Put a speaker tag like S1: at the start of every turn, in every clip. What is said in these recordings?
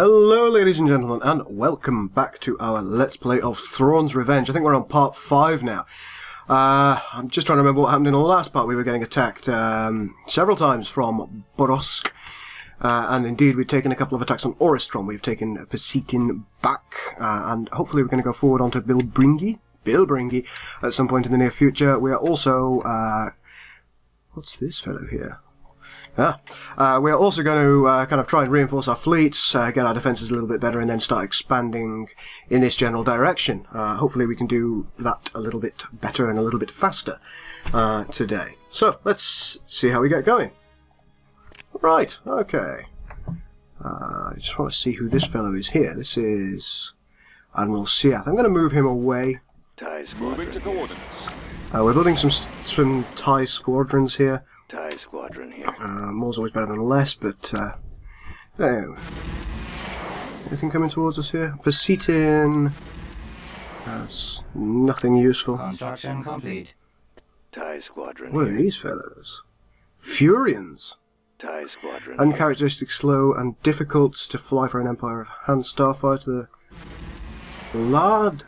S1: Hello ladies and gentlemen, and welcome back to our Let's Play of Thrawn's Revenge. I think we're on part 5 now. I'm just trying to remember what happened in the last part. We were getting attacked several times from Boros, and indeed we'd taken a couple of attacks on Orestrom. We've taken Pesitin back, and hopefully we're going to go forward onto Bilbringi at some point in the near future. We are also... what's this fellow here? We're also going to kind of try and reinforce our fleets, get our defences a little bit better, and then start expanding in this general direction. Hopefully we can do that a little bit better and a little bit faster today. So, let's see how we get going. Right, okay. I just want to see who this fellow is here. This is Admiral Siath. I'm going to move him away.
S2: Moving to coordinates.
S1: We're building some TIE squadrons here.
S2: TIE squadron here.
S1: More's always better than less, but anyway. Anything coming towards us here? Pesitin. That's nothing useful.
S3: Construction complete.
S2: TIE squadron.
S1: What are these fellows? Furians.
S2: TIE squadron.
S1: Uncharacteristic, slow, and difficult to fly for an Empire of Hand Starfighter. A large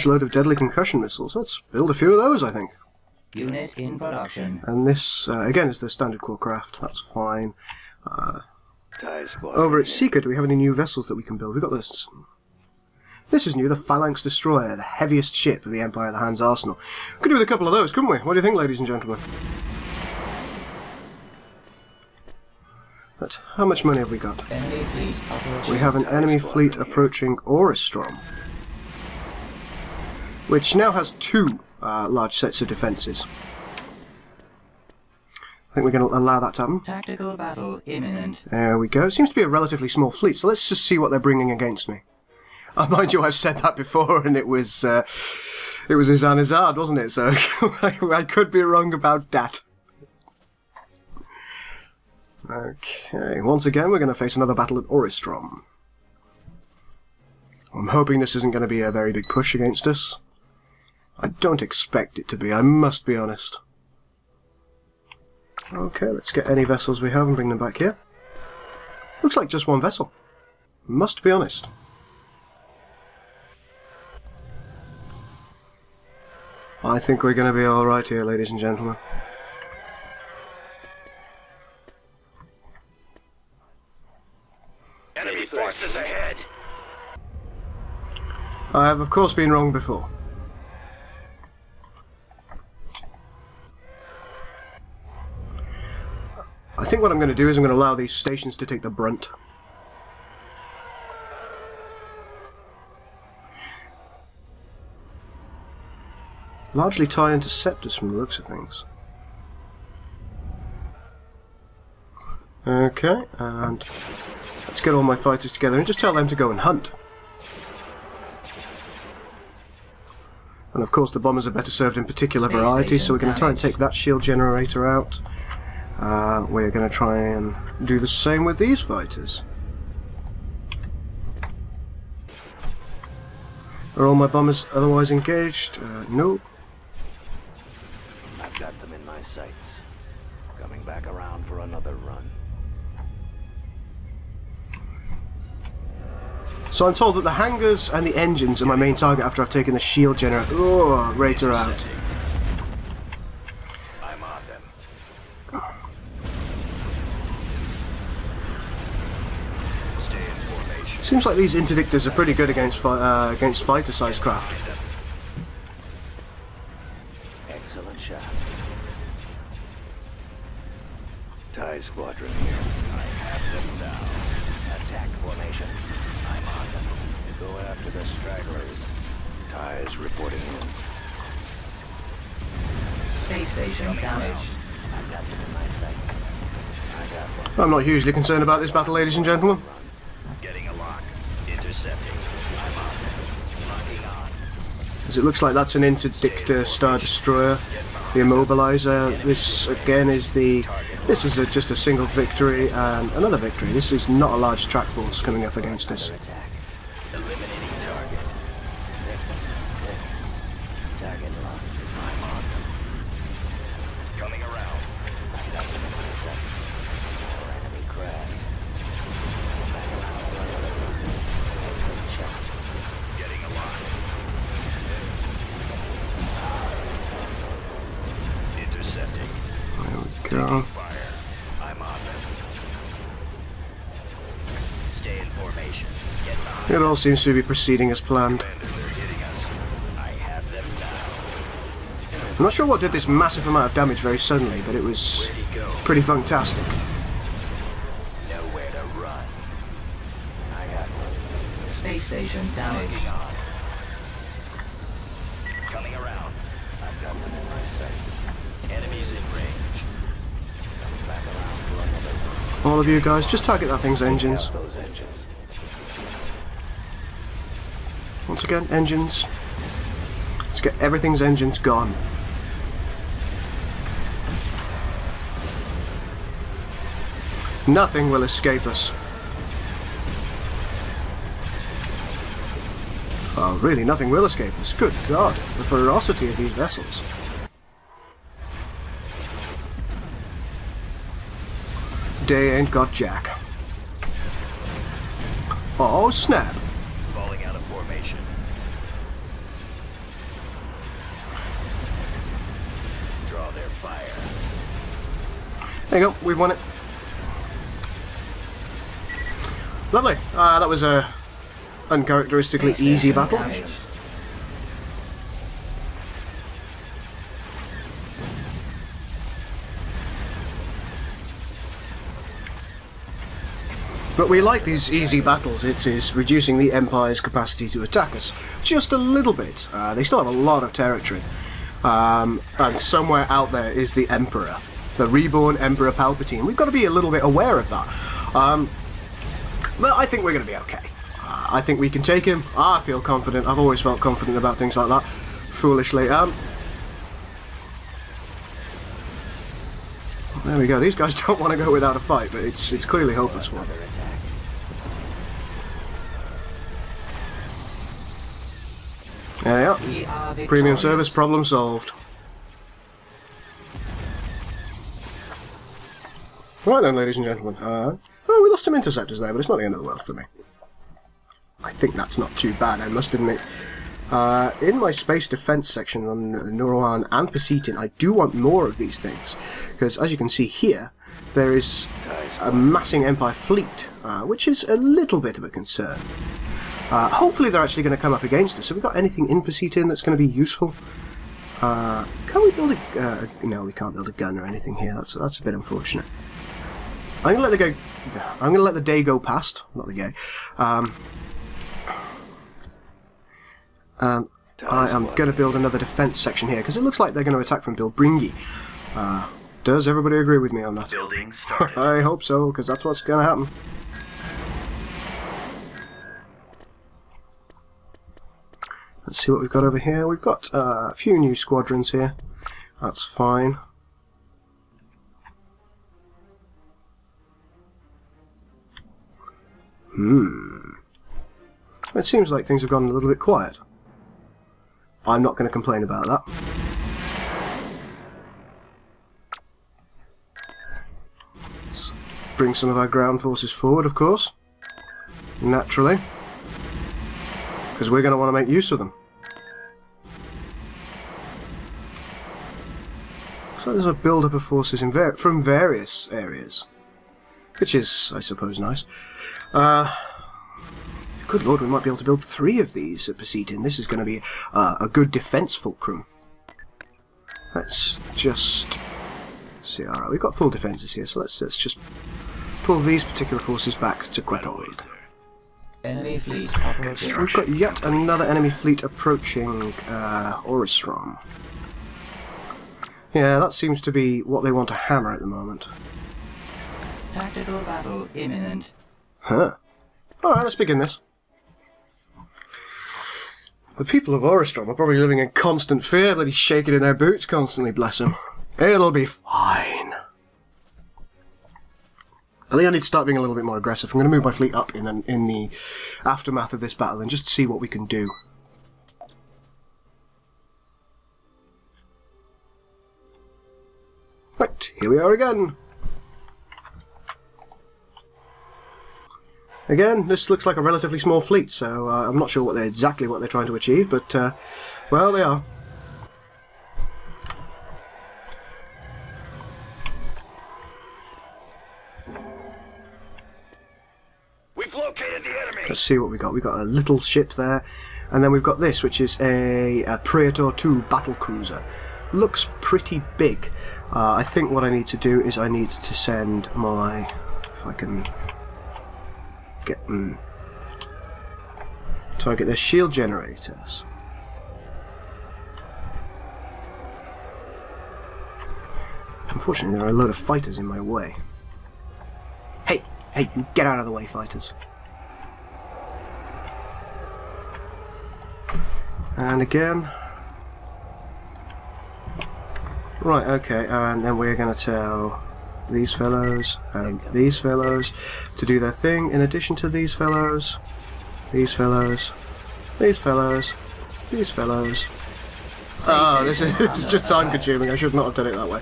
S1: load of deadly concussion missiles. Let's build a few of those, I think.
S3: Unit in production.
S1: And this, again, is the standard claw craft. That's fine.
S2: TIE squadron.
S1: Over at Seeker, do we have any new vessels that we can build? We've got this. This is new, the Phalanx Destroyer, the heaviest ship of the Empire of the Hand's arsenal. We could do with a couple of those, couldn't we? What do you think, ladies and gentlemen? But how much money have we got?
S3: Enemy fleet approaching.
S1: We have an enemy fleet approaching Orestrom, which now has 2 large sets of defences. I think we're going to allow that to happen.
S3: Tactical battle imminent.
S1: There we go. It seems to be a relatively small fleet, so let's just see what they're bringing against me. Mind you, I've said that before, and it was Izan Izard, wasn't it? So I could be wrong about that. Okay, once again we're going to face another battle at Orestrom. I'm hoping this isn't going to be a very big push against us. I don't expect it to be, I must be honest. Okay, let's get any vessels we have and bring them back here. Looks like just one vessel. Must be honest. I think we're going to be alright here, ladies and gentlemen.
S2: Enemy forces ahead.
S1: I have of course been wrong before. I think what I'm going to do is I'm going to allow these stations to take the brunt. Largely TIE interceptors from the looks of things. Okay, and let's get all my fighters together and just tell them to go and hunt. And of course the bombers are better served in particular varieties, so we're going to try and take that shield generator out. We're going to try and do the same with these fighters. Are all my bombers otherwise engaged? No.
S2: I've got them in my sights. Coming back around for another run.
S1: So I'm told that the hangars and the engines are my main target after I've taken the shield generator. Oh, Raider out.
S2: I'm on them. Stay in formation.
S1: Seems like these interdictors are pretty good against fighter-sized craft.
S2: Excellent shot. TIE squadron here. I have them down. Attack formation. I'm on them. Go after the stragglers. TIEs reporting in.
S3: Space station damaged.
S2: I've got them in my sights. I got them.
S1: I'm not hugely concerned about this battle, ladies and gentlemen.
S2: Getting a lock. Intercepting. I'm on them. Locking on.
S1: As it looks like that's an interdictor Star Destroyer. The Immobilizer. This again is the... This is just a single victory and another victory. This is not a large track force coming up against us.
S2: Attack. Eliminating target. Target locked. I'm on them. Coming around. I've got them in my sights. Enemy craft. Back around.
S1: It all seems to be proceeding as planned.
S2: They're hitting us. I have them now.
S1: I'm not sure what did this massive amount of damage very suddenly, but it was
S2: Where'd he go?
S1: pretty fantastic.
S2: Nowhere to run. I got one.
S3: Space station damaged.
S2: Coming around. I've got them in my sights. Enemies in range. Coming back around for another one.
S1: All of you guys, just target that thing's engines.
S2: Out those engines.
S1: Once again, engines. Let's get everything's engines gone. Nothing will escape us. Oh, really, nothing will escape us. Good God, the ferocity of these vessels. Day ain't got jack. Oh, snap.
S2: Falling out of formation. Draw their fire.
S1: There you go, we've won it. Lovely. That was a uncharacteristically
S3: Space
S1: easy
S3: station
S1: battle.
S3: damaged.
S1: But we like these easy battles. It is reducing the Empire's capacity to attack us just a little bit. They still have a lot of territory. And somewhere out there is the Emperor. The reborn Emperor Palpatine. We've got to be a little bit aware of that. But I think we're going to be okay. I think we can take him. I feel confident. I've always felt confident about things like that. Foolishly. There we go. These guys don't want to go without a fight, but it's clearly hopeless for them.
S2: Another attack.
S1: There we are.
S3: We are
S1: Premium
S3: victorious.
S1: service, problem solved. Right then, ladies and gentlemen. Oh, we lost some interceptors there, but it's not the end of the world for me. I think that's not too bad, I must admit. In my space defense section on Thrawn and Pacitin, I do want more of these things, because as you can see here, there is a massing Empire fleet, which is a little bit of a concern. Hopefully they're actually going to come up against us. Have we got anything in Pacitin that's going to be useful? Can we build a... no, we can't build a gun or anything here. That's a bit unfortunate. I'm going to let the day go past, not the gay. And I am going to build another defense section here, because it looks like they're going to attack from Bilbringi. Does everybody agree with me on that?
S2: Building started.
S1: I hope so, because that's what's going to happen. Let's see what we've got over here. We've got a few new squadrons here. That's fine. It seems like things have gone a little bit quiet. I'm not going to complain about that. Let's bring some of our ground forces forward, of course. Naturally. Because we're going to want to make use of them. So there's a build-up of forces from various areas. Which is, I suppose, nice. Good lord, we might be able to build 3 of these at Pacitin. This is going to be a good defense fulcrum. Let's just see. Alright, we've got full defenses here, so let's just pull these particular forces back to Quetold.
S3: Enemy fleet approaching.
S1: We've got yet another enemy fleet approaching Orestrom. Yeah, that seems to be what they want to hammer at the moment.
S3: Tactical battle imminent.
S1: Huh. Alright, let's begin this. The people of Orestrom are probably living in constant fear, bloody shaking in their boots constantly, bless them. It'll be fine. I think I need to start being a little bit more aggressive. I'm going to move my fleet up in the aftermath of this battle and just see what we can do. Right, here we are again. Again, this looks like a relatively small fleet, so I'm not sure exactly what they're trying to achieve, but, well, they are.
S2: We've We've located the enemy.
S1: Let's see what we got. We got a little ship there, and then we've got this, which is a Praetor 2 battle cruiser. Looks pretty big. I think what I need to do is I need to send my, if I can get target their shield generators. Unfortunately, there are a load of fighters in my way. Hey, get out of the way, fighters. And again. Right, okay, and then we're going to tell these fellows and these fellows to do their thing, in addition to these fellows, these fellows, these fellows, these fellows. Oh, this is just time consuming. I should not have done it that way.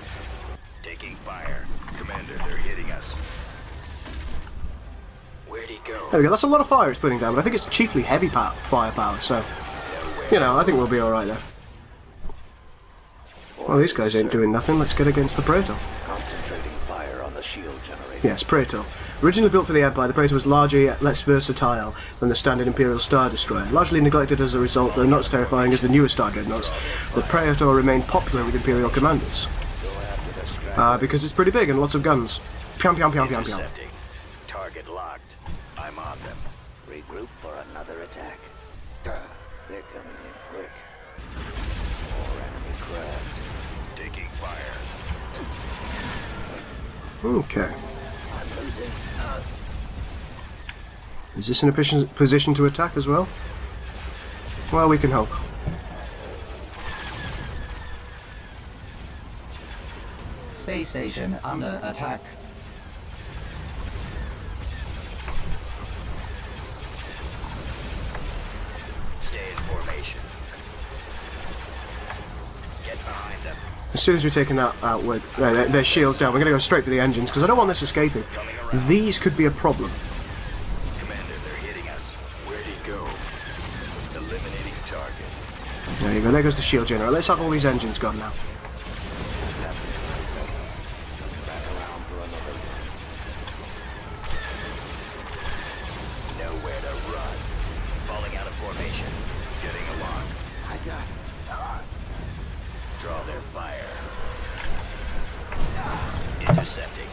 S2: Taking fire. Commander, they're hitting us. Where'd he go?
S1: There we go, that's a lot of fire it's putting down, but I think it's chiefly heavy firepower, so, you know, I think we'll be alright there. Well, these guys ain't doing nothing. Let's get against the Praetor.
S2: Concentrating fire on the shield generator.
S1: Yes, Praetor. Originally built for the Empire, the Praetor was larger yet less versatile than the standard Imperial Star Destroyer. Largely neglected as a result, though not as terrifying as the newer Star Dreadnoughts, the Praetor remained popular with Imperial commanders. Because it's pretty big and lots of guns. Piam piam piam piam piam.
S2: Intercepting. Target locked. I'm on them. Regroup for another attack. They're coming in quick. More enemy craft. Taking fire.
S1: Okay.
S2: I'm losing.
S1: Is this in a position to attack as well? Well, we can hope.
S3: Space station under attack.
S2: Stay in formation. Get behind them.
S1: As soon as we've taken that out with their shields down, we're going to go straight for the engines, because I don't want this escaping. These could be a problem.
S2: Commander, they're hitting us. Where'd he go? Eliminating target.
S1: There you go, there goes the shield generator. Let's have all these engines gone now.
S2: Back around for another one. Nowhere to run. Falling out of formation. Getting a lock. I got it. Draw their fire. Intercepting.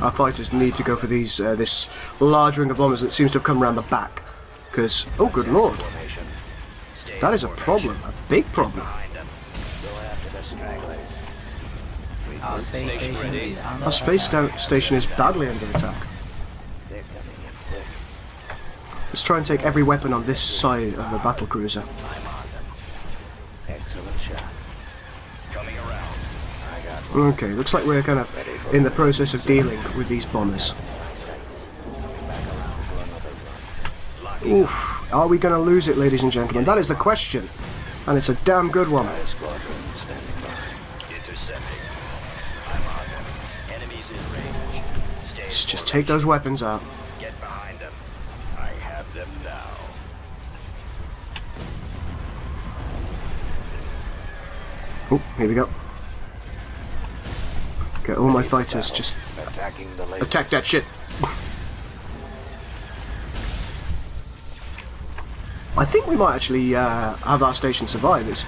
S1: Our fighters need to go for these this large ring of bombers that seems to have come around the back. Because, oh good lord,
S2: Formation. Stay
S1: that
S2: in
S1: is a
S2: formation.
S1: problem, a big problem.
S2: Behind them. Go after the stragglers.
S3: Our space station is under
S1: Our space
S3: attack.
S1: station is badly under attack.
S2: They're coming in quick.
S1: Let's try and take every weapon on this side of the battle cruiser.
S2: I'm on them. Excellent shot. Coming around. I got one.
S1: Okay, looks like we're kind of in the process of dealing with these bombers.
S2: My sights. Back around for another run. Locking
S1: Oof, are we going to lose it, ladies and gentlemen? That is the question. And it's a damn good one.
S2: up. Squadron standing by. Intercepting. I'm on them. Enemies in range. Stay in
S1: Let's just
S2: formation.
S1: take those weapons out.
S2: Get behind them. I have them now.
S1: Oh, here we go. Get all my fighters, just
S2: Attacking the laser.
S1: attack that shit. I think we might actually have our station survive. It's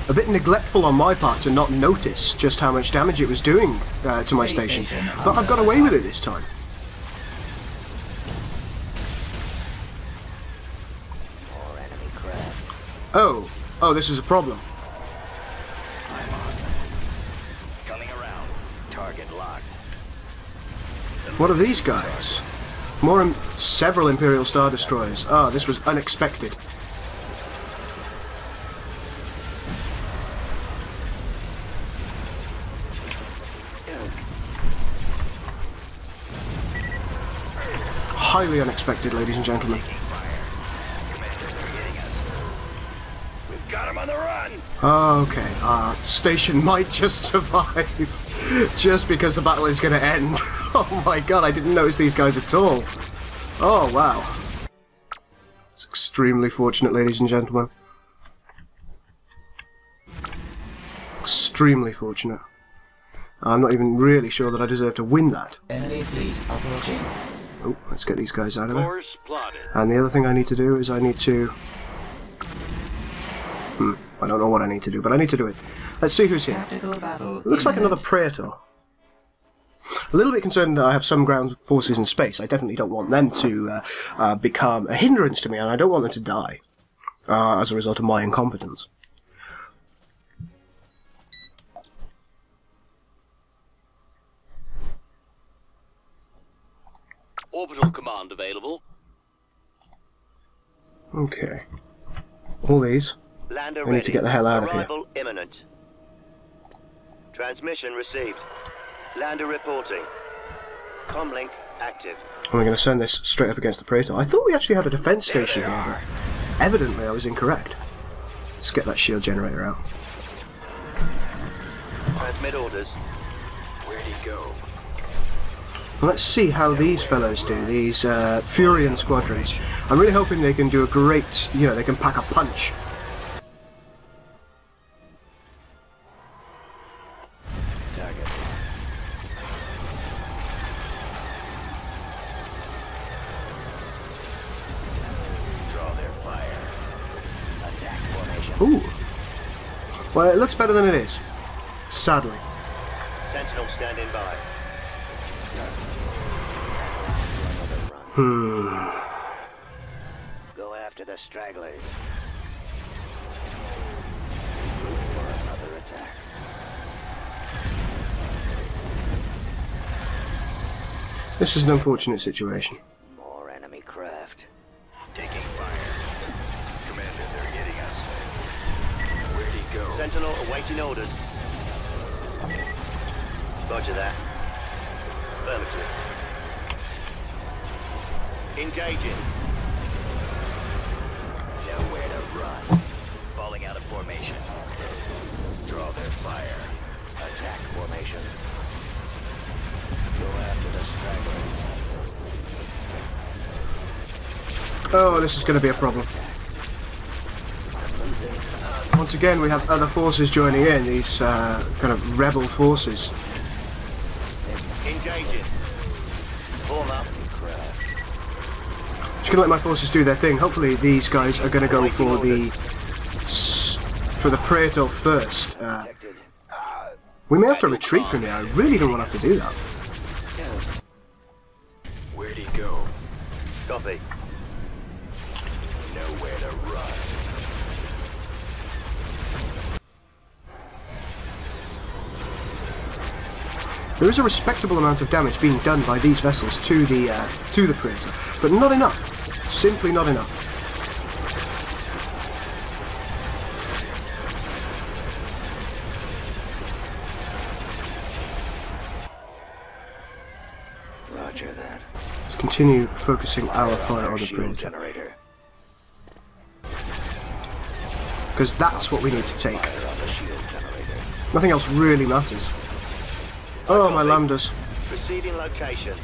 S1: a bit neglectful on my part to not notice just how much damage it was doing to my station. But I've got away with it this time.
S2: More enemy craft.
S1: Oh, this is a problem.
S2: I'm on them. Coming around. Target locked.
S1: What are these guys? Several Imperial Star Destroyers. Ah, this was unexpected. Highly unexpected, ladies and gentlemen.
S2: Taking fire. Commander, they're hitting us. We've got him on the run.
S1: Okay, our station might just survive just because the battle is going to end. Oh my god, I didn't notice these guys at all. Oh wow. It's extremely fortunate, ladies and gentlemen. Extremely fortunate. I'm not even really sure that I deserve to win that.
S3: Enemy fleet approaching.
S1: Oh, let's get these guys out of there.
S2: Course plotted.
S1: And the other thing I need to do is I need to... I don't know what I need to do, but I need to do it. Let's see who's here.
S3: Tactical battle.
S1: It looks like another Praetor. A little bit concerned that I have some ground forces in space. I definitely don't want them to become a hindrance to me, and I don't want them to die as a result of my incompetence.
S2: Orbital command available.
S1: Okay. All these.
S2: Lander
S1: I need to get the hell out of here.
S2: Arrival imminent. Transmission received. Lander reporting. Comlink active.
S1: I'm going to send this straight up against the Praetor. I thought we actually had a defense station here, but evidently I was incorrect. Let's get that shield generator out.
S2: Transmit orders. Where'd he go?
S1: Let's see how these fellows do, these Furian squadrons. I'm really hoping they can do a great, you know, they can pack a punch.
S2: Target. Draw their fire. Attack formation.
S1: Ooh. Well, it looks better than it is. Sadly.
S2: Sentinel standing by. Go after the stragglers. Root for another attack.
S1: This is an unfortunate situation.
S2: More enemy craft. Taking fire. Commander, they're hitting us. Where'd he go? Sentinel awaiting orders. Roger that. Affirmative. Engaging. Nowhere to run. Falling out of formation. Draw their fire. Attack formation. Go after the stragglers.
S1: Oh, this is going to be a problem. Once again, we have other forces joining in, these kind of rebel forces.
S2: Engaging. Form up.
S1: Just gonna let my forces do their thing. Hopefully these guys are gonna go for the Praetor first. We may have to retreat from here. I really don't want to have to do that.
S2: Where'd he go? Copy. Nowhere to run.
S1: There is a respectable amount of damage being done by these vessels to the Praetor, but not enough. Simply not enough.
S2: Roger that.
S1: Let's continue focusing our fire on the Praetor,
S2: Generator.
S1: because that's what we need to take.
S2: Fire on the shield generator.
S1: Nothing else really matters. Oh, my lambdas.
S2: Proceeding location.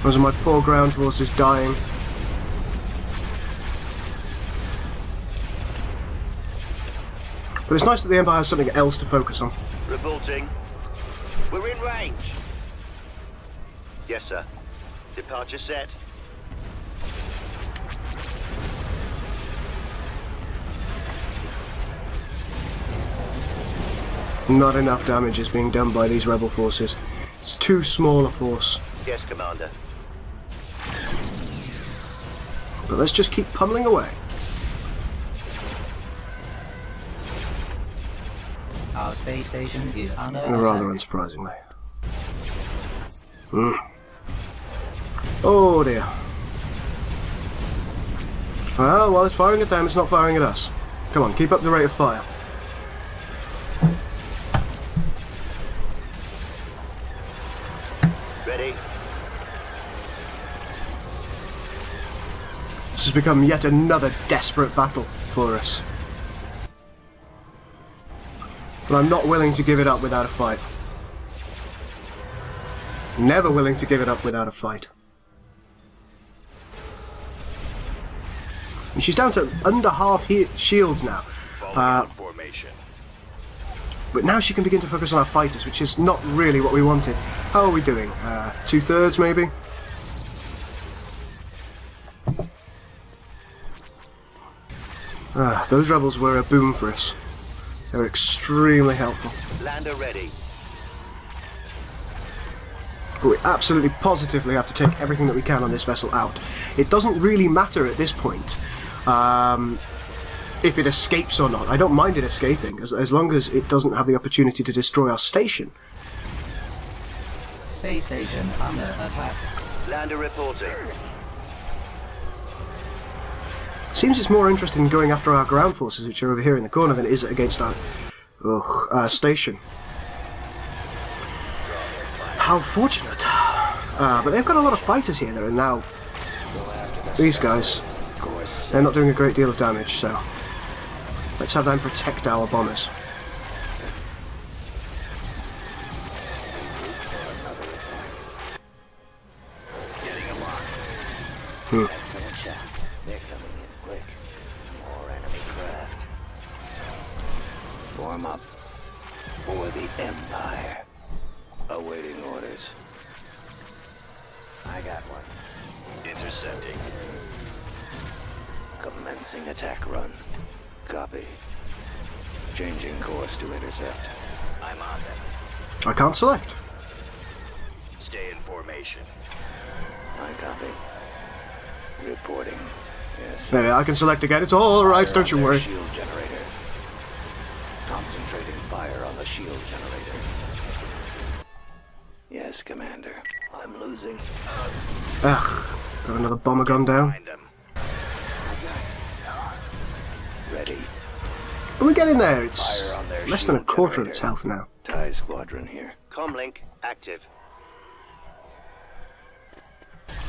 S1: Those are my poor ground forces dying. But it's nice that the Empire has something else to focus on.
S2: Reporting. We're in range. Yes, sir. Departure set.
S1: Not enough damage is being done by these rebel forces. It's too small a force.
S2: Yes, Commander.
S1: But let's just keep pummeling away.
S3: Our space station is under
S1: Rather
S3: attack.
S1: unsurprisingly. Oh dear. Well, while it's firing at them, it's not firing at us. Come on, keep up the rate of fire.
S2: Ready?
S1: This has become yet another desperate battle for us. But I'm not willing to give it up without a fight. Never willing to give it up without a fight. And she's down to under half shields now.
S2: Falling out of formation.
S1: But now she can begin to focus on our fighters, which is not really what we wanted. How are we doing? 2/3 maybe? Those rebels were a boom for us. They were extremely helpful.
S2: Lander ready.
S1: But we absolutely positively have to take everything that we can on this vessel out. It doesn't really matter at this point if it escapes or not. I don't mind it escaping, as long as it doesn't have the opportunity to destroy our station.
S3: Space station under attack.
S2: Lander reporting.
S1: Seems it's more interested in going after our ground forces, which are over here in the corner, than it is against our station. How fortunate. But they've got a lot of fighters here that are now... These guys, they're not doing a great deal of damage, so... Let's have them protect our bombers.
S2: Getting a lock.
S1: Hmm.
S2: Excellent shot. They're coming in quick. More enemy craft. Form up for the Empire. Awaiting orders. I got one. Intercepting. Commencing attack run. Copy. Changing course to intercept. I'm on them.
S1: I can't select.
S2: Stay in formation. I copy. Reporting. Yes.
S1: Maybe I can select again. It's all right,
S2: Fire
S1: don't you
S2: on their
S1: worry.
S2: Shield generator. Concentrating fire on the shield generator. Yes, Commander. I'm losing.
S1: Ugh, got another bomber gun down.
S2: Find them. Ready.
S1: When we get in there, it's
S2: Fire on their
S1: less than a
S2: shield
S1: quarter of
S2: generator.
S1: its health now.
S2: TIE squadron here. Comlink active.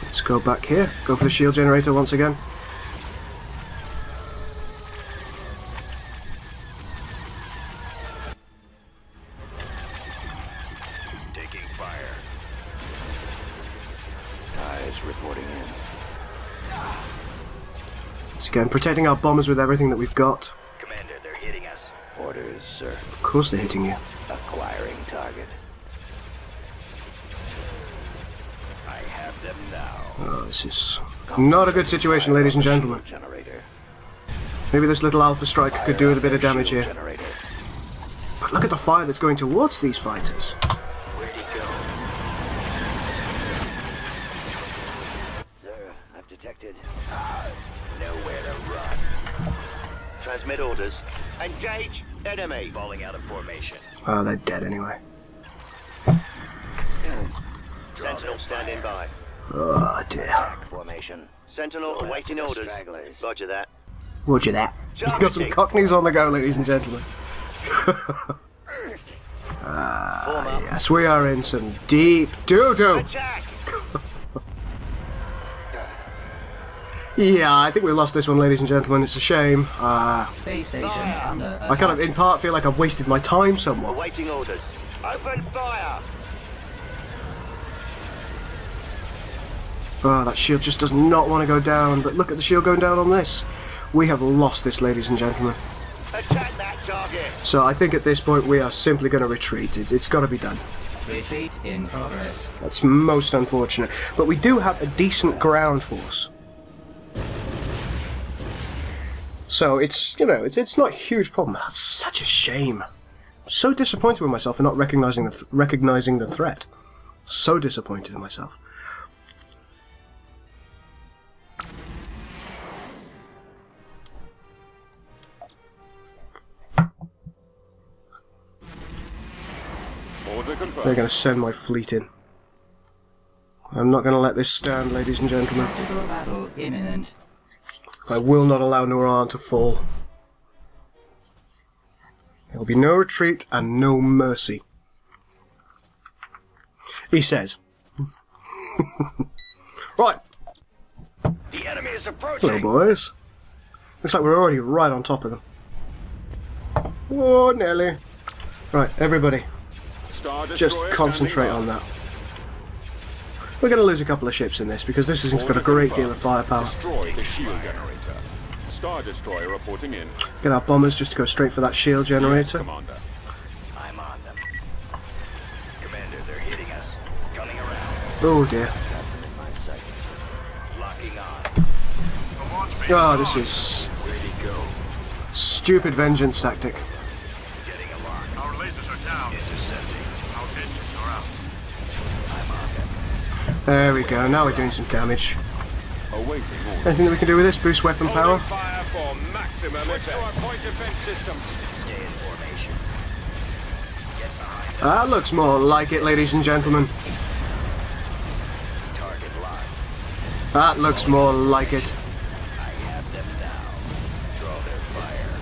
S1: Let's go back here. Go for the shield generator once again.
S2: Taking fire. TIEs reporting in.
S1: Once again, protecting our bombers with everything that we've got.
S2: Commander, they're hitting us. Orders, sir.
S1: Of course they're hitting you.
S2: Acquiring target. I have them now.
S1: Oh, this is not a good situation, ladies and gentlemen.
S2: Generator.
S1: Maybe this little Alpha Strike could do with a bit of damage
S2: Shield
S1: here.
S2: Generator.
S1: But look at the fire that's going towards these fighters.
S2: Where'd he go? Sir, I've detected. Nowhere to run. Transmit orders. Engage enemy. Falling out of formation.
S1: Oh, they're dead anyway.
S2: Sentinel standing by.
S1: Oh dear.
S2: Attack formation. Sentinel awaiting orders. Roger that.
S1: Roger that. You've got some cockneys on the go, ladies and gentlemen. Yes, we are in some deep doo-doo.
S2: Attack!
S1: Yeah, I think we lost this one, ladies and gentlemen. It's a shame.
S3: Space station under attack.
S1: I kind of, in part, feel like I've wasted my time somewhat.
S2: Awaiting orders. Open fire!
S1: Oh, that shield just does not want to go down, but look at the shield going down on this. We have lost this, ladies and gentlemen.
S2: Attack that target!
S1: So I think at this point we are simply going to retreat. It's got to be done.
S3: Retreat in progress.
S1: That's most unfortunate. But we do have a decent ground force. So it's, you know, it's not a huge problem. That's such a shame. I'm so disappointed with myself for not recognizing the threat. So disappointed in myself. They're going to send my fleet in. I'm not going to let this stand, ladies and gentlemen.
S3: Tactical battle imminent.
S1: I will not allow Thrawn to fall. There will be no retreat and no mercy. He says. Right.
S2: The enemy is approaching!
S1: Hello, boys. Looks like we're already right on top of them. Whoa, nearly. Right, everybody. Just concentrate on that. We're going to lose a couple of ships in this because this has got a great deal of firepower.
S4: Destroy the shield generator. Star Destroyer reporting in.
S1: Get our bombers just to go straight for that shield generator.
S4: Commander.
S1: Oh dear. Oh, this is stupid vengeance tactic.
S4: Our lasers are down. Our engines are out.
S1: There we go, now we're doing some damage.
S5: Awaiting orders.
S1: Anything that we can do with this? Boost weapon power?
S5: Fire for maximum effect. Point defense system.
S2: Stay in formation. Get behind them.
S1: That looks more like it, ladies and gentlemen.
S2: Target locked.
S1: That looks more like it.
S2: I have them now. Draw their fire.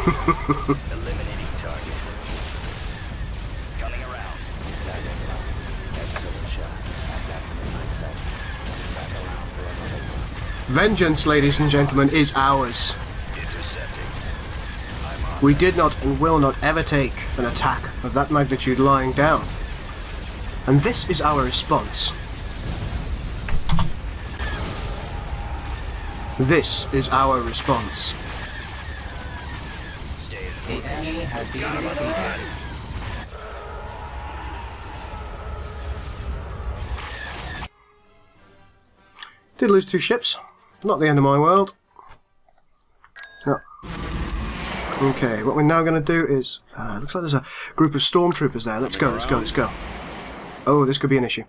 S2: I'm on. Eliminating target. Coming around. Target locked. Excellent shot. I've got them in my sight. Back around for another one.
S1: Vengeance, ladies and gentlemen, is ours.
S2: Intercepting. I'm on.
S1: We did not and will not ever take an attack of that magnitude lying down. And this is our response. This is our response.
S2: Stay in
S3: The enemy has been defeated.
S1: Did lose 2 ships. Not the end of my world. No. Okay, what we're now going to do is... looks like there's a group of stormtroopers there. Let's go, let's go, let's go. Oh, this could be an issue.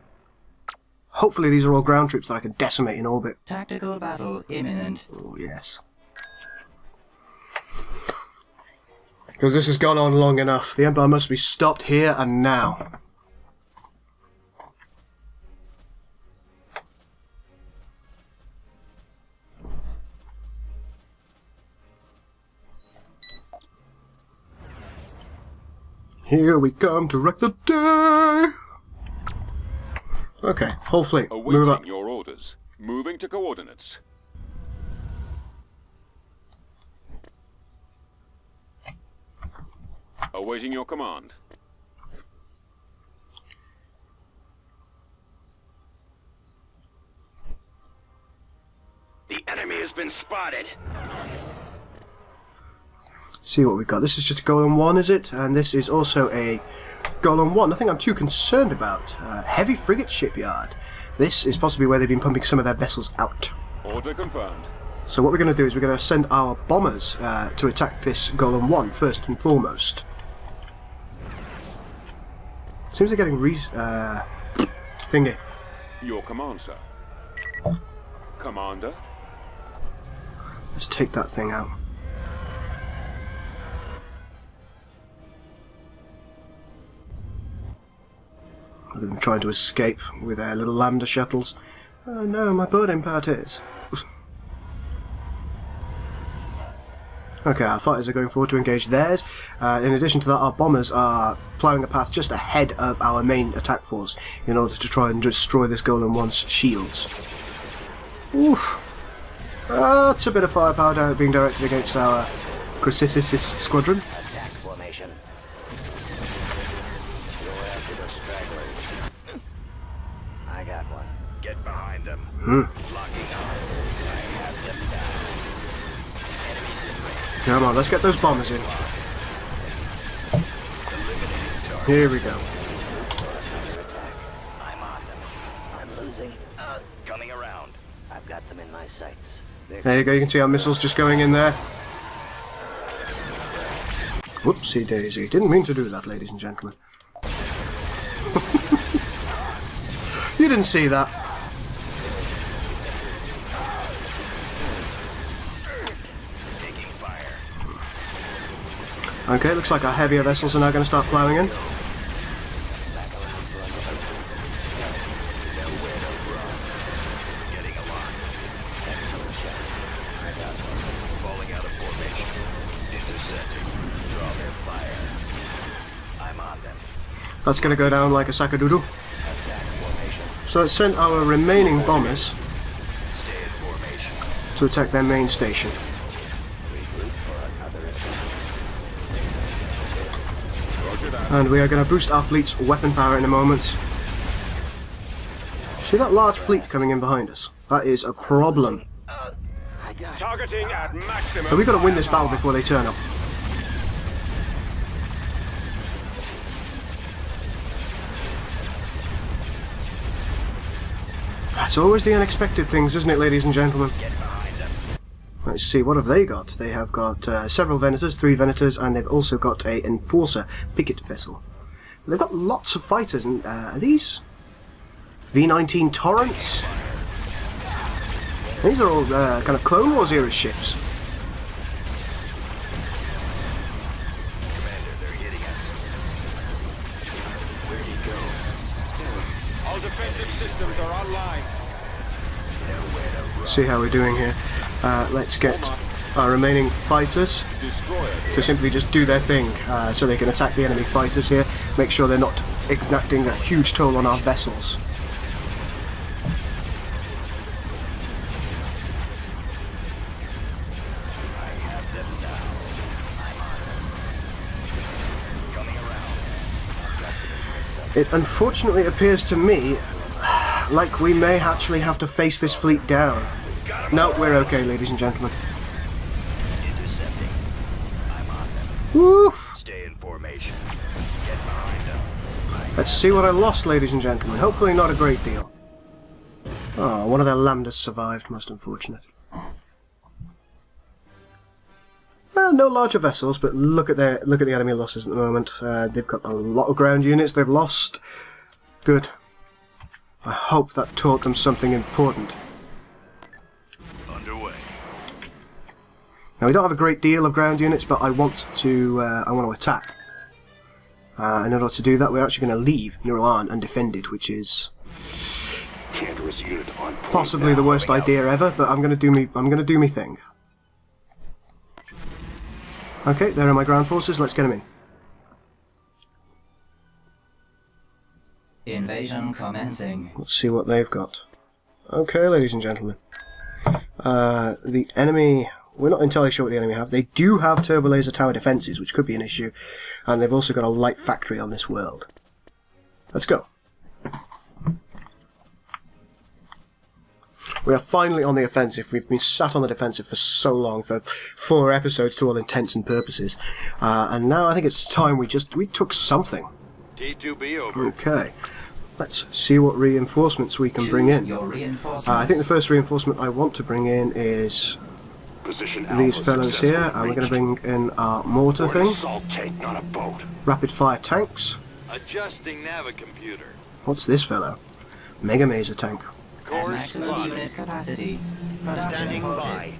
S1: Hopefully these are all ground troops that I can decimate in orbit.
S3: Tactical battle imminent.
S1: Oh, yes. Because this has gone on long enough. The Empire must be stopped here and now. Here we come to wreck the day! Okay, whole fleet, move up.
S5: Awaiting your orders. Moving to coordinates. Awaiting your command.
S2: The enemy has been spotted.
S1: See what we've got. This is just a Golem 1, is it? And this is also a Golem 1. Nothing I'm too concerned about. Heavy frigate shipyard. This is possibly where they've been pumping some of their vessels out.
S5: Order confirmed.
S1: So what we're going to do is we're going to send our bombers to attack this Golem 1 first and foremost. Seems they're getting thingy.
S5: Your command, sir. Commander.
S1: Let's take that thing out. Look at them trying to escape with their little lambda shuttles. Oh no, my boarding parties. Okay, our fighters are going forward to engage theirs. In addition to that, our bombers are ploughing a path just ahead of our main attack force in order to try and destroy this Golem 1's shields. Oof. That's a bit of firepower being directed against our Chrysisis squadron.
S2: Attack formation. Go after the stragglers. I got one. Get behind them. Locking on. I have them down. Enemies in range.
S1: Come on, let's get those bombers in.
S2: Eliminating target.
S1: Here we go.
S2: Another attack. I'm on them. I'm losing. Coming around. I've got them in my sights.
S1: There you go, you can see our missiles just going in there. Whoopsie daisy. Didn't mean to do that, ladies and gentlemen. You didn't see that.
S2: Taking fire.
S1: Okay, looks like our heavier vessels are now going to start ploughing in.
S2: Back around for another. Nowhere to run. Getting a lock. Excellent shot. I got one. Falling out of formation. Intercepting. Draw their fire. I'm on them.
S1: That's going to go down like a sack of doodle.
S2: Attack formation.
S1: So let's send our remaining bombers
S2: Stay in formation.
S1: to attack their main station.
S2: Regroup for another attack.
S5: Roger that.
S1: And we are going to boost our fleet's weapon power in a moment. See that large fleet coming in behind us? That is a problem.
S2: I got
S5: Targeting at maximum.
S1: So we've got to win this battle before they turn up. That's always the unexpected things, isn't it, ladies and gentlemen?
S2: Get behind them.
S1: Let's see, what have they got? They have got several Venators, 3 Venators, and they've also got a Enforcer picket vessel. They've got lots of fighters, and are these V-19 Torrents? These are all kind of Clone Wars era ships.
S2: Commander, they're hitting us. Where'd he go?
S5: All defensive systems are online.
S2: Nowhere to run.
S1: See how we're doing here. Let's get our remaining fighters to simply just do their thing, so they can attack the enemy fighters here. Make sure they're not exacting a huge toll on our vessels.
S2: I have them now. I'm on them. Coming around.
S1: It unfortunately appears to me like we may actually have to face this fleet down. No, we're okay, ladies and gentlemen.
S2: Intercepting. I'm on them.
S1: Woof!
S2: Stay in formation. Get behind them.
S1: Let's see what I lost, ladies and gentlemen. Hopefully not a great deal. Oh, one of their lambdas survived, most unfortunate. No larger vessels, but look at the enemy losses at the moment. They've got a lot of ground units they've lost. Good. I hope that taught them something important.
S4: Underway.
S1: Now we don't have a great deal of ground units, but I want to attack. In order to do that, we're actually going to leave Neuron undefended, which is possibly the worst idea ever. But I'm going to do me thing. Okay, there are my ground forces. Let's get them in.
S3: Invasion commencing.
S1: Let's see what they've got. Okay, ladies and gentlemen. The enemy... We're not entirely sure what the enemy have. They do have turbo laser tower defences, which could be an issue. And they've also got a light factory on this world. Let's go. We are finally on the offensive. We've been sat on the defensive for so long, for 4 episodes to all intents and purposes. And now I think it's time we took something.
S4: T2B over.
S1: Okay. Let's see what reinforcements we can bring in.
S3: Your reinforcements.
S1: I think the first reinforcement I want to bring in is these fellows here, and we're going to bring in our mortar thing. Rapid fire tanks.
S4: Adjusting navicomputer.
S1: What's this fellow? Mega Maser tank.
S3: At
S4: Course
S3: maximum
S4: spotted.
S3: unit capacity. Production
S2: Standing
S3: halted.
S2: by.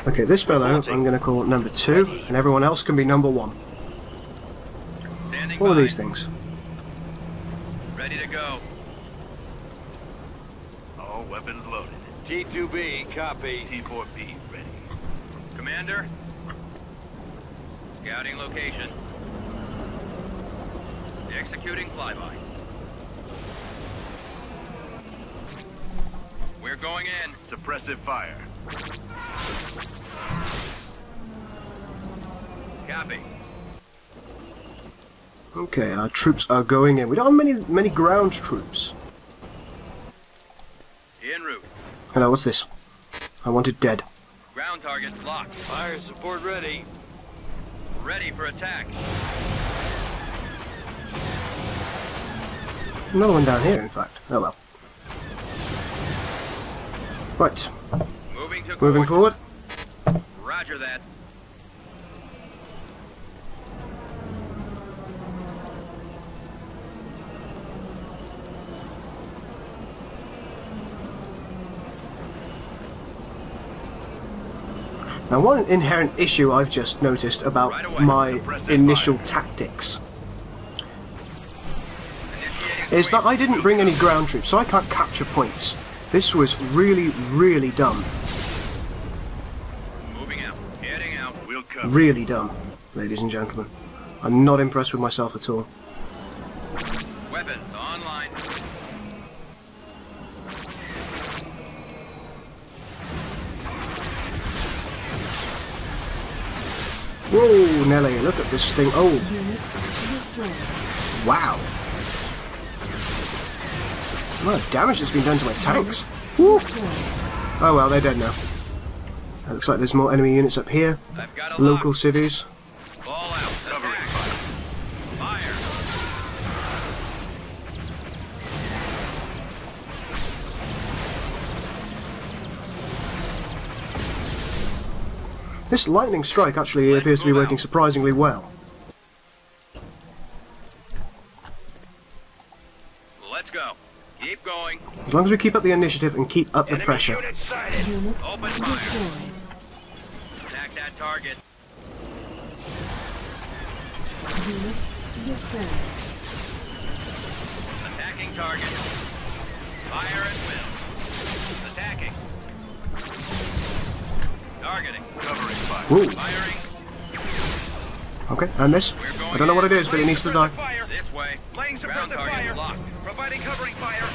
S1: Okay, this fellow I'm going to call number 2, and everyone else can be number 1.
S4: Standing
S1: What are
S4: by.
S1: these things?
S4: Ready to go. All weapons loaded. T2B, copy. T4B, ready. Commander? Scouting location. Executing flyby. We're going in. Suppressive fire. Copy.
S1: Okay, our troops are going in. We don't have many ground troops.
S4: En route.
S1: Hello, what's this? I want it dead.
S4: Ground target locked. Fire support ready. Ready for attack.
S1: Another one down here, in fact. Oh well. Right,
S4: Moving to
S1: moving
S4: coordinates.
S1: forward.
S4: Roger that.
S1: Now, one inherent issue I've just noticed about
S4: Right away.
S1: my
S4: Suppressive
S1: initial
S4: fire.
S1: tactics
S4: Initiating
S1: is that I
S4: wave.
S1: didn't bring any ground troops, so I can't capture points. This was really, really dumb.
S4: Moving out. Heading out. We'll cover.
S1: Really dumb, ladies and gentlemen. I'm not impressed with myself at all.
S4: Weapons online.
S1: Whoa, Nelly, look at this thing. Oh, wow. A lot of damage that's been done to my tanks. Woo. Oh well, they're dead now. It looks like there's more enemy units up here.
S4: I've got a
S1: Local
S4: lock.
S1: civvies.
S4: All out. Attack.
S1: This lightning strike actually appears to be working surprisingly well.
S4: Let's go. Keep going.
S1: As long as we keep up the initiative and keep up the
S4: Enemy
S1: pressure.
S4: unit sighted.
S6: Unit
S4: Open fire.
S6: destroyed.
S4: Attack that target.
S6: Unit destroyed.
S4: Attacking target. Fire at will. Attacking. Targeting. Covering fire.
S1: Woo.
S4: Firing.
S1: Okay, and this.
S4: We're going
S1: I don't know what it
S4: in.
S1: is, but it needs to die.
S4: Fire. This way. Laying
S5: Ground
S4: suppressive
S5: target
S4: fire.
S5: locked.
S4: Providing covering fire.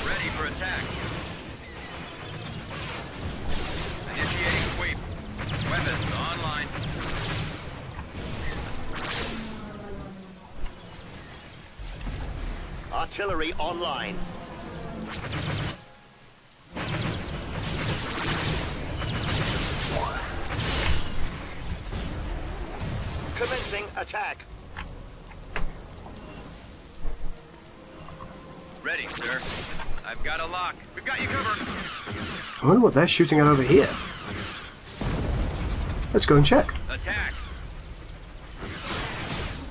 S4: Ready for attack. Initiating sweep. Weapons online.
S2: Artillery online. Commencing attack.
S4: Ready, sir. I've got a lock. We've got you covered.
S1: I wonder what they're shooting at over here. Let's go and check.
S4: Attack.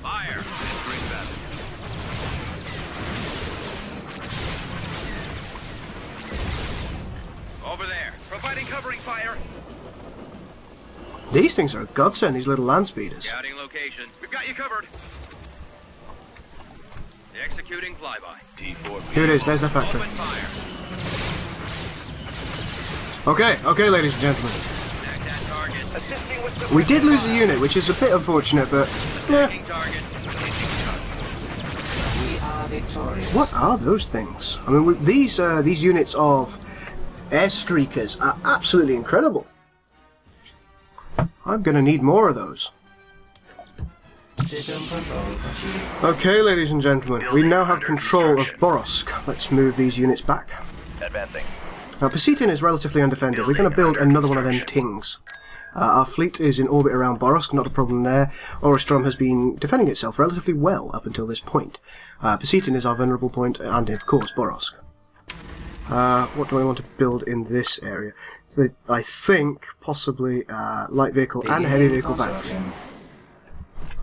S4: Fire. Bring that. Over there. Providing covering fire.
S1: These things are a godsend, these little land speeders.
S4: Scouting location. We've got you covered. Executing flyby. T4.
S1: Here it is, there's the factory.
S4: Open fire.
S1: Okay, ladies and gentlemen.
S4: Attack that target.
S2: Assisting with
S1: We did lose a unit, which is a bit unfortunate, but yeah.
S4: Attacking target.
S3: We are victorious.
S1: What are those things? I mean, these units of airstreakers are absolutely incredible. I'm gonna need more of those.
S3: System control achieved.
S1: Okay, ladies and gentlemen, we now have control of Boros. Let's move these units back.
S2: advancing.
S1: Now, Pasitin is relatively undefended. We're going to build another one of them tings. Our fleet is in orbit around Boros, not a problem there. Orestrom has been defending itself relatively well up until this point. Pasitin is our vulnerable point, and of course Boros. What do I want to build in this area? So I think possibly light vehicle and heavy vehicle van.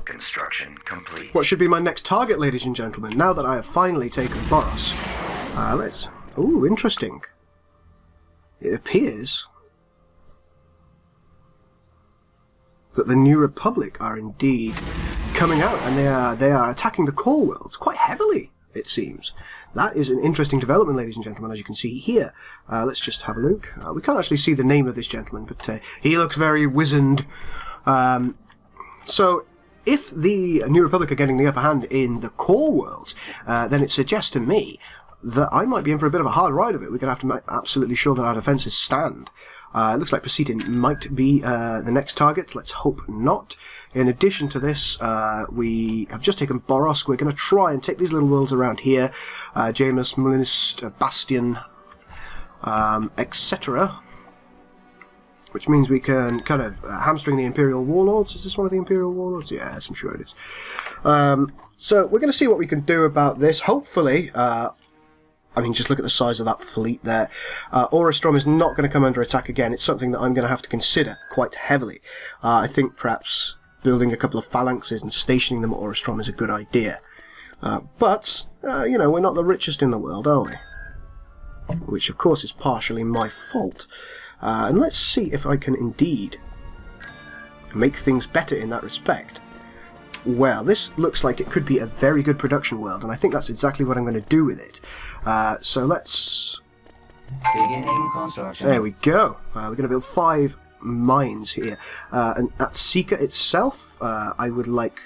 S7: Construction complete.
S1: What should be my next target, ladies and gentlemen, now that I have finally taken Boros? Ooh, interesting. It appears that the New Republic are indeed coming out, and they are attacking the core worlds quite heavily, it seems. That is an interesting development, ladies and gentlemen, as you can see here. Let's just have a look. We can't actually see the name of this gentleman, but he looks very wizened. So, if the New Republic are getting the upper hand in the core worlds, then it suggests to me that I might be in for a bit of a hard ride of it. We're going to have to make absolutely sure that our defences stand. It looks like Pasitin might be the next target. Let's hope not. In addition to this, we have just taken Boros. We're going to try and take these little worlds around here. Jamus, Molinist, Bastion, etc. Which means we can kind of hamstring the Imperial Warlords. Is this one of the Imperial Warlords? Yes, I'm sure it is. So we're going to see what we can do about this. Hopefully, I mean, just look at the size of that fleet there. Orestrom is not going to come under attack again. It's something that I'm going to have to consider quite heavily. I think perhaps building a couple of phalanxes and stationing them at Orestrom is a good idea. But, you know, we're not the richest in the world, are we? Which, of course, is partially my fault. And let's see if I can indeed make things better in that respect. Well, this looks like it could be a very good production world, and I think that's exactly what I'm going to do with it. So let's...
S3: Beginning construction.
S1: There we go. We're going to build 5 mines here. And at Seeker itself, I would like...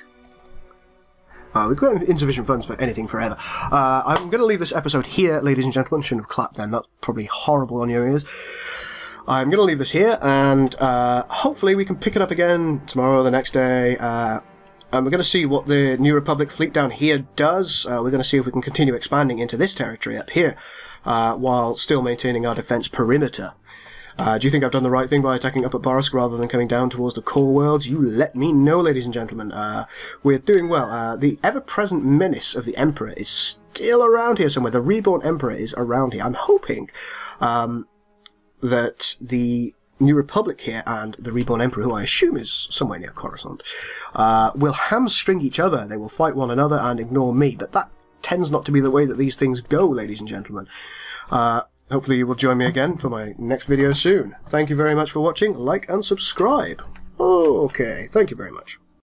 S1: we've got insufficient funds for anything forever. I'm going to leave this episode here, ladies and gentlemen. Shouldn't have clapped then. That's probably horrible on your ears. I'm going to leave this here, and hopefully we can pick it up again tomorrow or the next day. And we're going to see what the New Republic fleet down here does. We're going to see if we can continue expanding into this territory up here, while still maintaining our defense perimeter. Do you think I've done the right thing by attacking up at Boros rather than coming down towards the core worlds? You let me know, ladies and gentlemen. We're doing well. The ever-present menace of the Emperor is still around here somewhere. The Reborn Emperor is around here. I'm hoping that the New Republic here and the Reborn Emperor, who I assume is somewhere near Coruscant, will hamstring each other. They will fight one another and ignore me. But that tends not to be the way that these things go, ladies and gentlemen. Hopefully you will join me again for my next video soon. Thank you very much for watching. Like and subscribe. Okay, thank you very much.